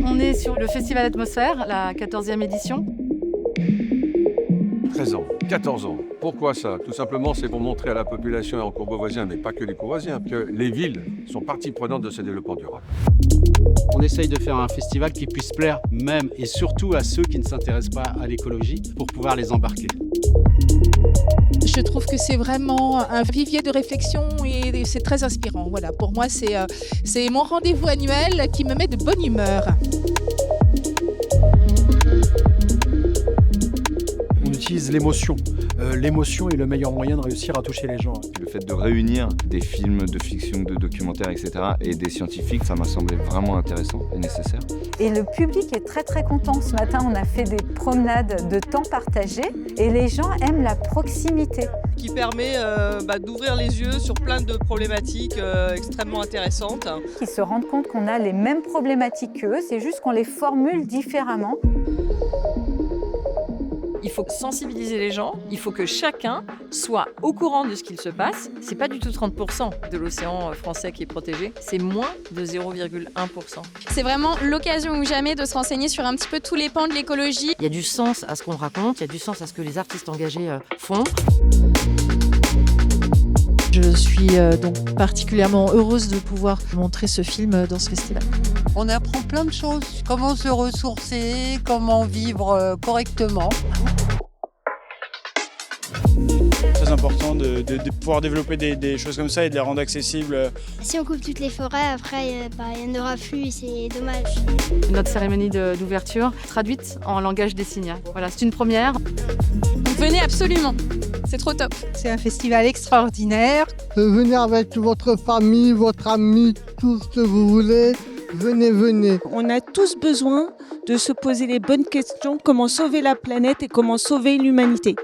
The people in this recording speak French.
On est sur le Festival Atmosphère, la 14e édition. 13 ans, 14 ans. Pourquoi ça? Tout simplement, c'est pour montrer à la population et aux Courbevoisiens, mais pas que les Courbevoisiens, que les villes sont partie prenante de ce développement durable. On essaye de faire un festival qui puisse plaire même et surtout à ceux qui ne s'intéressent pas à l'écologie pour pouvoir les embarquer. Je trouve que c'est vraiment un vivier de réflexion et c'est très inspirant. Voilà, pour moi, c'est mon rendez-vous annuel qui me met de bonne humeur. On utilise l'émotion. L'émotion est le meilleur moyen de réussir à toucher les gens. Le fait de réunir des films de fiction, de documentaires, etc. et des scientifiques, ça m'a semblé vraiment intéressant et nécessaire. Et le public est très très content. Ce matin, on a fait des promenades de temps partagé et les gens aiment la proximité. Qui permet d'ouvrir les yeux sur plein de problématiques extrêmement intéressantes. Ils se rendent compte qu'on a les mêmes problématiques qu'eux, c'est juste qu'on les formule différemment. Il faut sensibiliser les gens, il faut que chacun soit au courant de ce qu'il se passe. C'est pas du tout 30% de l'océan français qui est protégé, c'est moins de 0,1%. C'est vraiment l'occasion ou jamais de se renseigner sur un petit peu tous les pans de l'écologie. Il y a du sens à ce qu'on raconte, il y a du sens à ce que les artistes engagés font. Je suis donc particulièrement heureuse de pouvoir montrer ce film dans ce festival. On apprend plein de choses, comment se ressourcer, comment vivre correctement. Très important de pouvoir développer des choses comme ça et de les rendre accessibles. Si on coupe toutes les forêts, après il n'y en aura plus et c'est dommage. Notre cérémonie d'ouverture traduite en langage des signes. Voilà, c'est une première. Venez absolument, c'est trop top. C'est un festival extraordinaire. Venez avec votre famille, votre ami, tout ce que vous voulez. Venez, venez. On a tous besoin de se poser les bonnes questions, comment sauver la planète et comment sauver l'humanité.